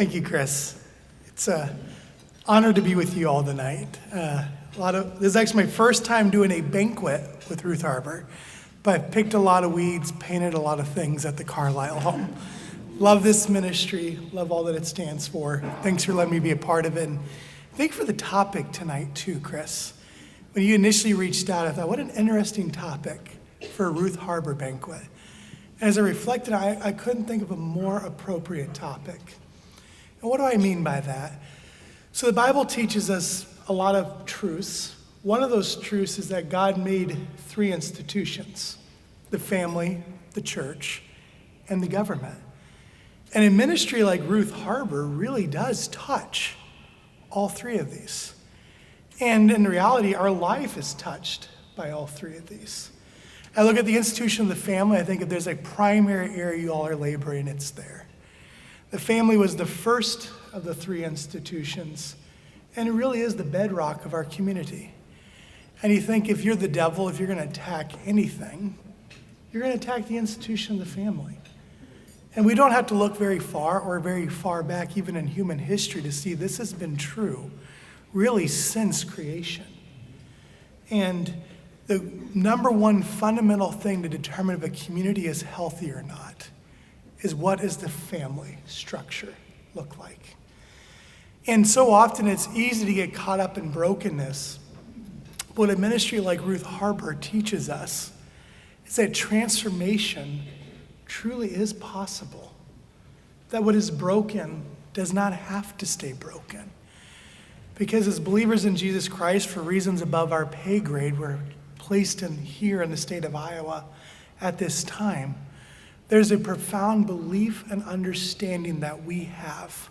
Thank you, Chris. It's an honor to be with you all tonight. This is actually my first time doing a banquet with Ruth Harbor, but I've picked a lot of weeds, painted a lot of things at the Carlisle home. Love this ministry, love all that it stands for. Thanks for letting me be a part of it. And thank you for the topic tonight too, Chris. When you initially reached out, I thought, what an interesting topic for a Ruth Harbor banquet. And as I reflected, I couldn't think of a more appropriate topic. And what do I mean by that? So the Bible teaches us a lot of truths. One of those truths is that God made three institutions: the family, the church, and the government. And a ministry like Ruth Harbor really does touch all three of these. And in reality, our life is touched by all three of these. I look at the institution of the family, I think if there's a primary area you all are laboring, it's there. The family was the first of the three institutions, and it really is the bedrock of our community. And you think if you're the devil, if you're going to attack anything, you're going to attack the institution of the family. And we don't have to look very far or very far back, even in human history, to see this has been true really since creation. And the number one fundamental thing to determine if a community is healthy or not is what does the family structure look like. And so often it's easy to get caught up in brokenness. What a ministry like Ruth Harbor teaches us is that transformation truly is possible. That what is broken does not have to stay broken. Because as believers in Jesus Christ, for reasons above our pay grade, we're placed here in the state of Iowa at this time, there's a profound belief and understanding that we have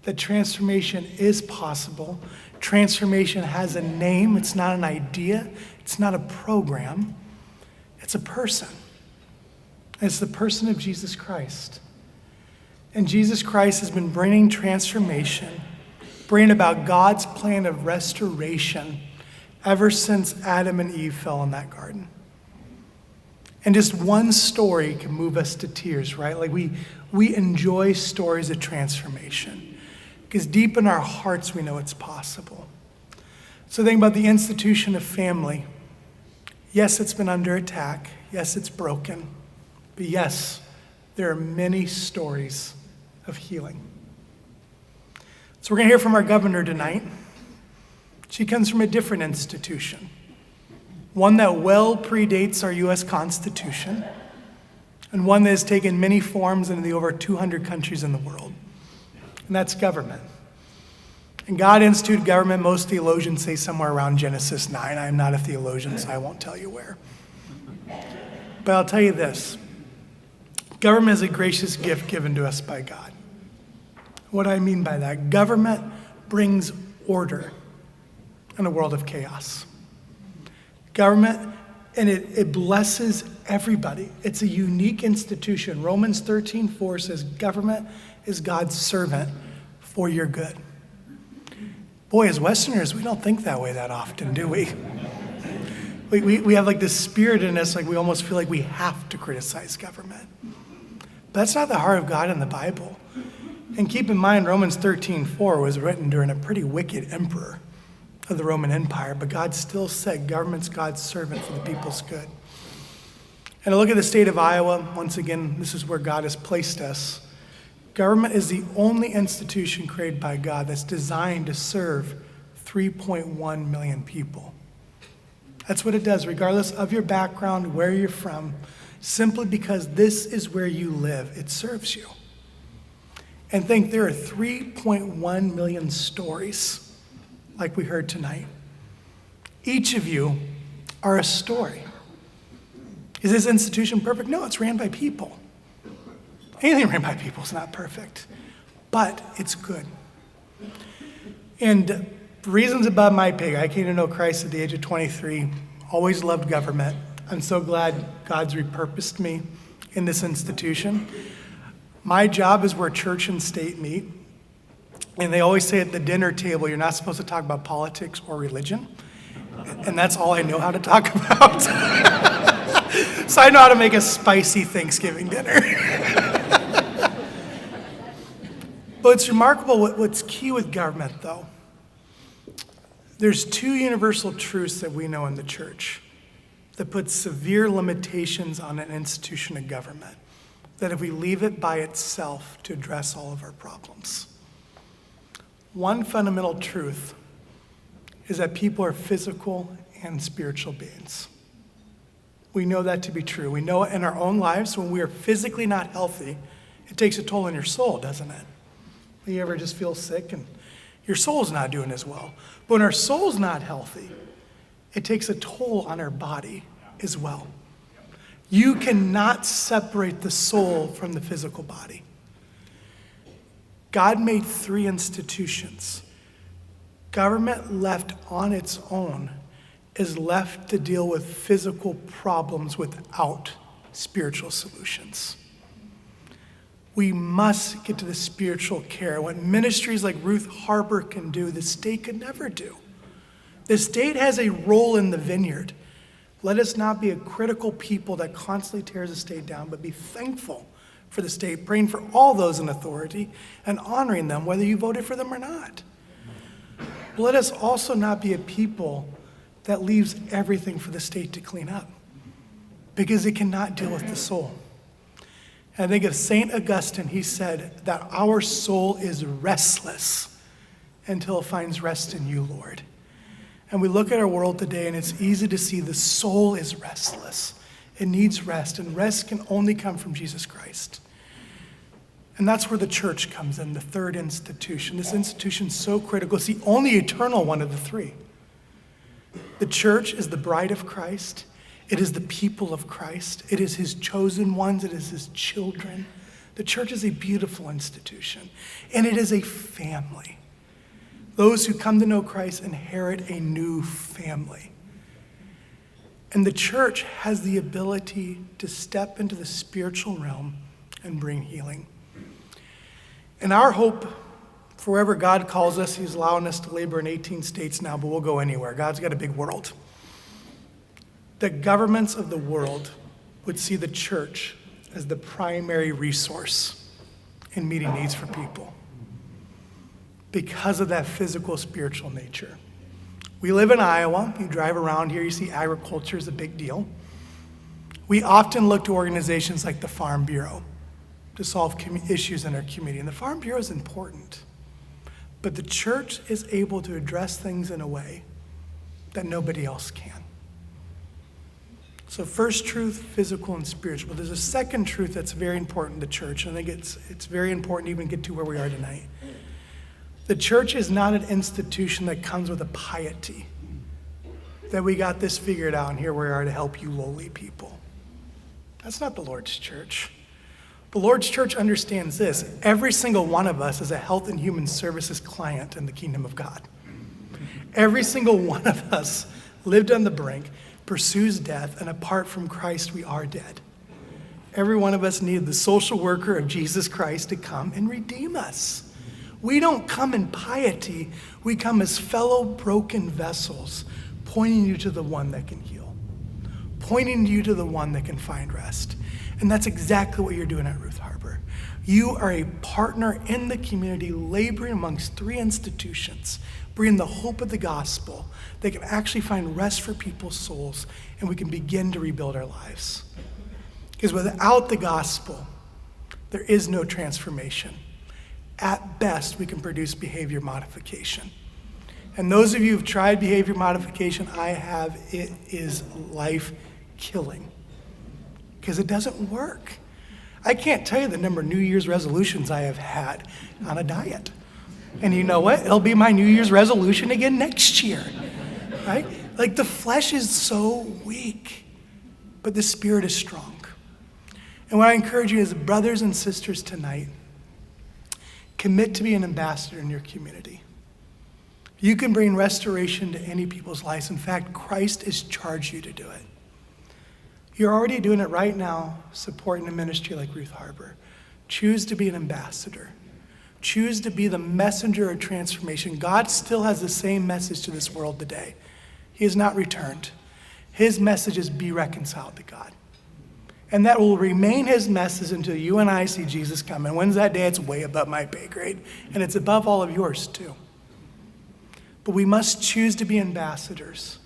that transformation is possible. Transformation has a name. It's not an idea. It's not a program. It's a person. It's the person of Jesus Christ. And Jesus Christ has been bringing transformation, bringing about God's plan of restoration ever since Adam and Eve fell in that garden. And just one story can move us to tears, right? Like we enjoy stories of transformation because deep in our hearts we know it's possible. So think about the institution of family. Yes, it's been under attack. Yes, it's broken. But yes, there are many stories of healing. So we're going to hear from our governor tonight. She comes from a different institution, one that well predates our U.S. Constitution, and one that has taken many forms in the over 200 countries in the world, and that's government. And God instituted government, most theologians say somewhere around Genesis 9. I am not a theologian, so I won't tell you where. But I'll tell you this. Government is a gracious gift given to us by God. What do I mean by that? Government brings order in a world of chaos. Government, and it blesses everybody. It's a unique institution. Romans 13:4 says government is God's servant for your good. Boy, as Westerners, we don't think that way that often, do we? We have like this spirit in us, like we almost feel like we have to criticize government. But that's not the heart of God in the Bible. And keep in mind, Romans 13:4 was written during a pretty wicked emperor of the Roman Empire, but God still said government's God's servant for the people's good. And I look at the state of Iowa, once again, this is where God has placed us. Government is the only institution created by God that's designed to serve 3.1 million people. That's what it does, regardless of your background, where you're from, simply because this is where you live, it serves you. And think there are 3.1 million stories like we heard tonight. Each of you are a story. Is this institution perfect? No, it's ran by people. Anything ran by people is not perfect, but it's good. And for reasons above my pay, I came to know Christ at the age of 23, always loved government. I'm so glad God's repurposed me in this institution. My job is where church and state meet. And they always say at the dinner table, you're not supposed to talk about politics or religion. And that's all I know how to talk about. So I know how to make a spicy Thanksgiving dinner. But it's remarkable what's key with government, though. There's two universal truths that we know in the church that put severe limitations on an institution of government, that if we leave it by itself to address all of our problems. One fundamental truth is that people are physical and spiritual beings. We know that to be true. We know it in our own lives. When we are physically not healthy, it takes a toll on your soul, doesn't it? You ever just feel sick and your soul's not doing as well? But when our soul's not healthy, it takes a toll on our body as well. You cannot separate the soul from the physical body. God made three institutions. Government left on its own is left to deal with physical problems without spiritual solutions. We must get to the spiritual care. What ministries like Ruth Harbor can do, the state could never do. The state has a role in the vineyard. Let us not be a critical people that constantly tears the state down, but be thankful for the state, praying for all those in authority and honoring them, whether you voted for them or not. But let us also not be a people that leaves everything for the state to clean up, because it cannot deal with the soul. And I think of St. Augustine, he said that our soul is restless until it finds rest in you, Lord. And we look at our world today and it's easy to see the soul is restless. It needs rest, and rest can only come from Jesus Christ. And that's where the church comes in, the third institution. This institution is so critical. It's the only eternal one of the three. The church is the bride of Christ. It is the people of Christ. It is his chosen ones. It is his children. The church is a beautiful institution, and it is a family. Those who come to know Christ inherit a new family. And the church has the ability to step into the spiritual realm and bring healing. And our hope, for wherever God calls us, he's allowing us to labor in 18 states now, but we'll go anywhere. God's got a big world. The governments of the world would see the church as the primary resource in meeting needs for people because of that physical, spiritual nature. We live in Iowa. You drive around here, you see agriculture is a big deal. We often look to organizations like the Farm Bureau to solve issues in our community, and the Farm Bureau is important. But the church is able to address things in a way that nobody else can. So first truth, physical and spiritual. But there's a second truth that's very important to the church, and I think it's very important to even get to where we are tonight. The church is not an institution that comes with a piety, that we got this figured out and here we are to help you lowly people. That's not the Lord's church. The Lord's church understands this. Every single one of us is a health and human services client in the kingdom of God. Every single one of us lived on the brink, pursues death, and apart from Christ, we are dead. Every one of us needed the social worker of Jesus Christ to come and redeem us. We don't come in piety. We come as fellow broken vessels, pointing you to the one that can heal, pointing you to the one that can find rest. And that's exactly what you're doing at Ruth Harbor. You are a partner in the community, laboring amongst three institutions, bringing the hope of the gospel that can actually find rest for people's souls, and we can begin to rebuild our lives. Because without the gospel, there is no transformation. At best, we can produce behavior modification. And those of you who've tried behavior modification, I have, it is life-killing. Because it doesn't work. I can't tell you the number of New Year's resolutions I have had on a diet. And you know what? It'll be my New Year's resolution again next year, right? Like the flesh is so weak, but the spirit is strong. And what I encourage you as brothers and sisters tonight, commit to be an ambassador in your community. You can bring restoration to any people's lives. In fact, Christ has charged you to do it. You're already doing it right now, supporting a ministry like Ruth Harbor. Choose to be an ambassador. Choose to be the messenger of transformation. God still has the same message to this world today. He has not returned. His message is be reconciled to God. And that will remain his message until you and I see Jesus come. And when's that day? It's way above my pay grade. And it's above all of yours too. But we must choose to be ambassadors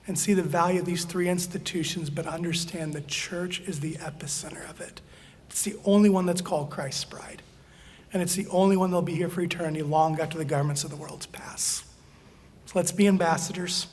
and see the value of these three institutions, but understand the church is the epicenter of it. It's the only one that's called Christ's bride. And it's the only one that'll be here for eternity long after the governments of the world pass. So let's be ambassadors.